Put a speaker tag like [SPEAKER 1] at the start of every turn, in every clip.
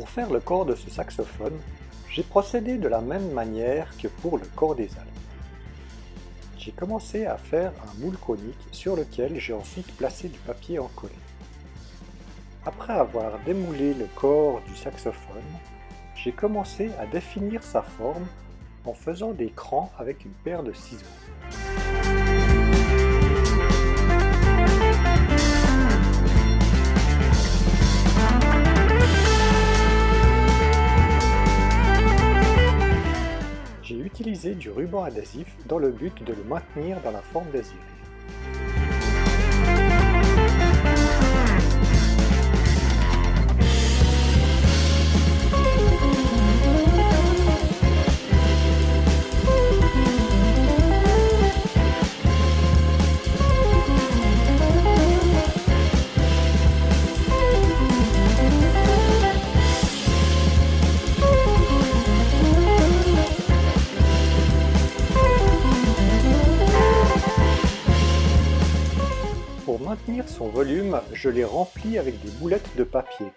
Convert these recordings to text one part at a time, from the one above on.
[SPEAKER 1] Pour faire le corps de ce saxophone, j'ai procédé de la même manière que pour le corps des Alpes. J'ai commencé à faire un moule conique sur lequel j'ai ensuite placé du papier encollé. Après avoir démoulé le corps du saxophone, j'ai commencé à définir sa forme en faisant des crans avec une paire de ciseaux. J'ai utilisé du ruban adhésif dans le but de le maintenir dans la forme désirée. Pour maintenir son volume, je l'ai rempli avec des boulettes de papier.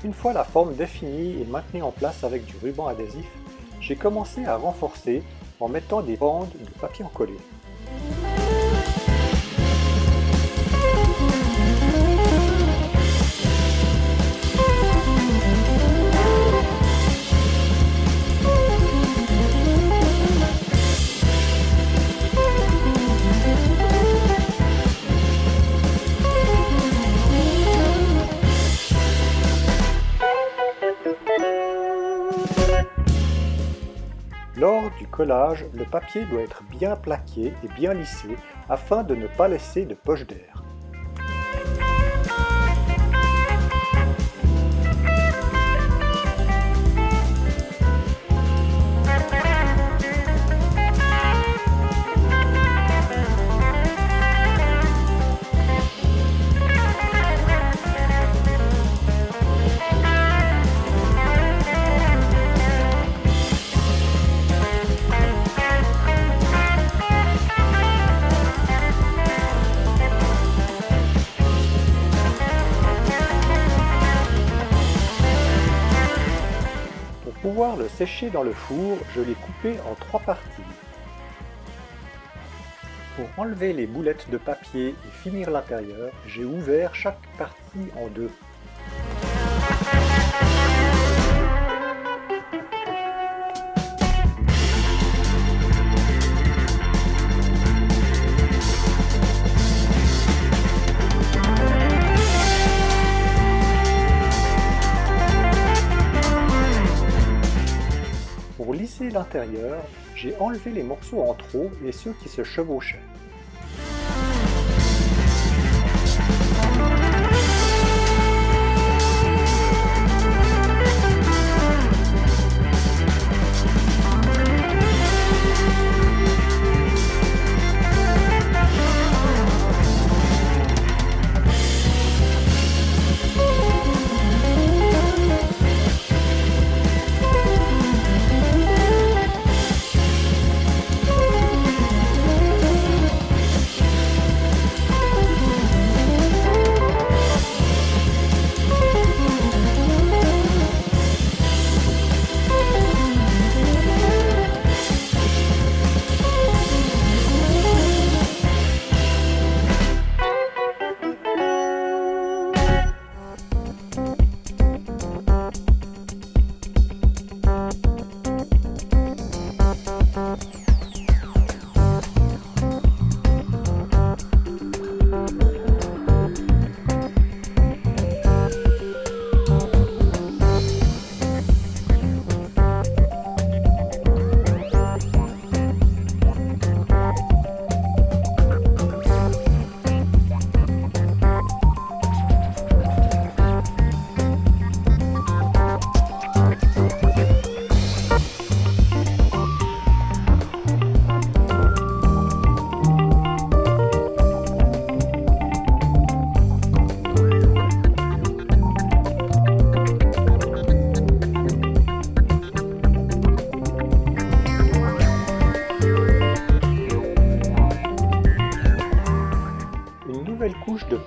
[SPEAKER 1] Une fois la forme définie et maintenue en place avec du ruban adhésif, j'ai commencé à renforcer en mettant des bandes de papier encollé. Lors du collage, le papier doit être bien plaqué et bien lissé afin de ne pas laisser de poche d'air. Pour pouvoir le sécher dans le four, je l'ai coupé en 3 parties. Pour enlever les boulettes de papier et finir l'intérieur, j'ai ouvert chaque partie en 2. Pour lisser l'intérieur, j'ai enlevé les morceaux en trop et ceux qui se chevauchaient.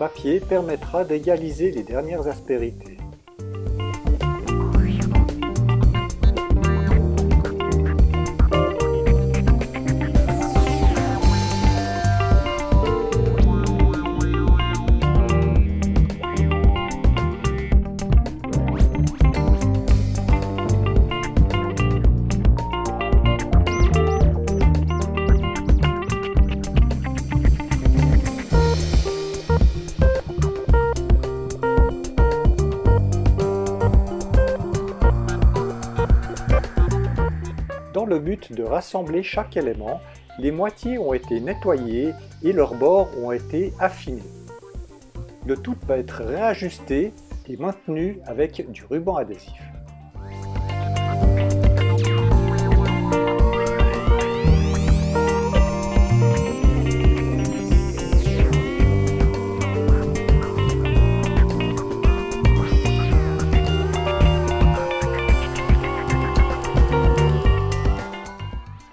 [SPEAKER 1] papier permettra d'égaliser les dernières aspérités. Dans le but de rassembler chaque élément, les moitiés ont été nettoyées et leurs bords ont été affinés. Le tout va être réajusté et maintenu avec du ruban adhésif.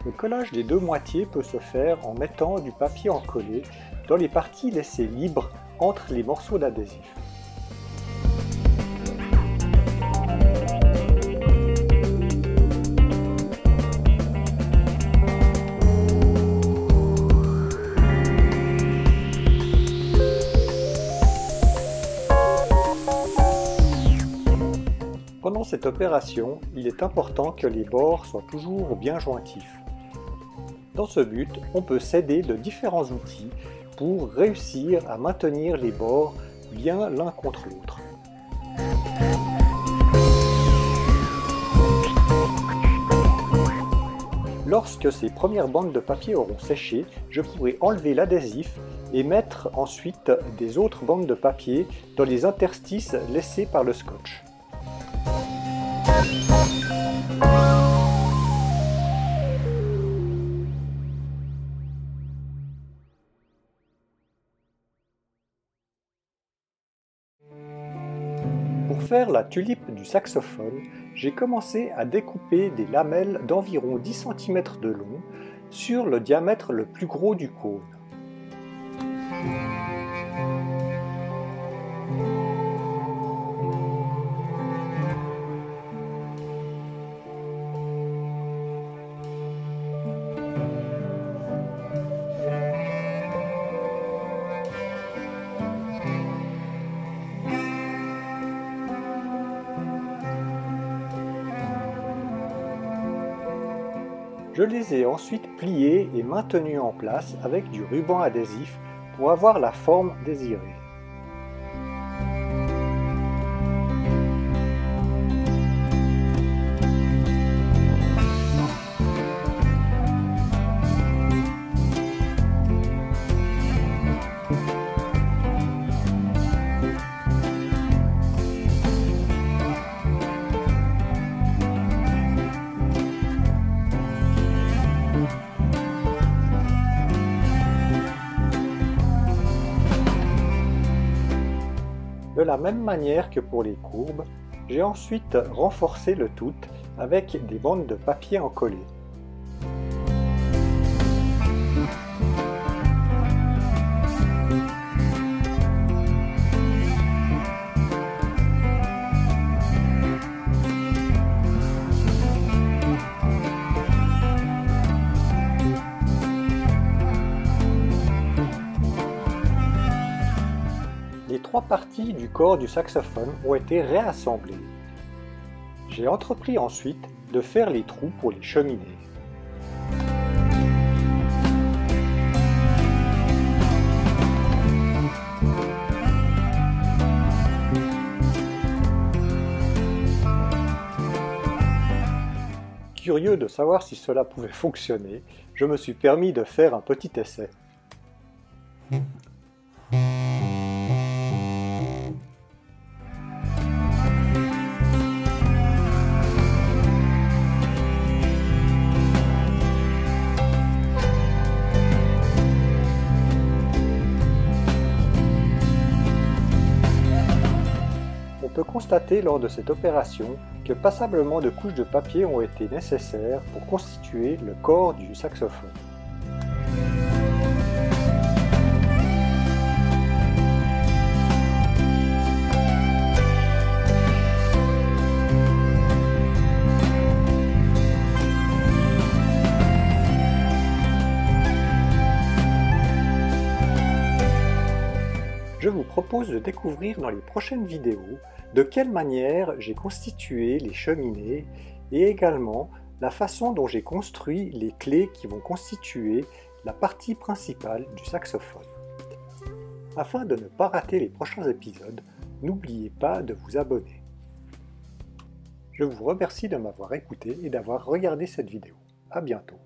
[SPEAKER 1] Le collage des deux moitiés peut se faire en mettant du papier encollé dans les parties laissées libres entre les morceaux d'adhésif. Pendant cette opération, il est important que les bords soient toujours bien jointifs. Dans ce but, on peut s'aider de différents outils pour réussir à maintenir les bords bien l'un contre l'autre. Lorsque ces premières bandes de papier auront séché, je pourrai enlever l'adhésif et mettre ensuite des autres bandes de papier dans les interstices laissés par le scotch. Pour faire la tulipe du saxophone, j'ai commencé à découper des lamelles d'environ 10 cm de long sur le diamètre le plus gros du cône. Je les ai ensuite pliés et maintenus en place avec du ruban adhésif pour avoir la forme désirée. De la même manière que pour les courbes, j'ai ensuite renforcé le tout avec des bandes de papier encollées. Les trois parties du corps du saxophone ont été réassemblées. J'ai entrepris ensuite de faire les trous pour les cheminées. Curieux de savoir si cela pouvait fonctionner, je me suis permis de faire un petit essai. On peut constater lors de cette opération que passablement de couches de papier ont été nécessaires pour constituer le corps du saxophone. propose de découvrir dans les prochaines vidéos de quelle manière j'ai constitué les cheminées et également la façon dont j'ai construit les clés qui vont constituer la partie principale du saxophone. Afin de ne pas rater les prochains épisodes, n'oubliez pas de vous abonner. Je vous remercie de m'avoir écouté et d'avoir regardé cette vidéo. À bientôt.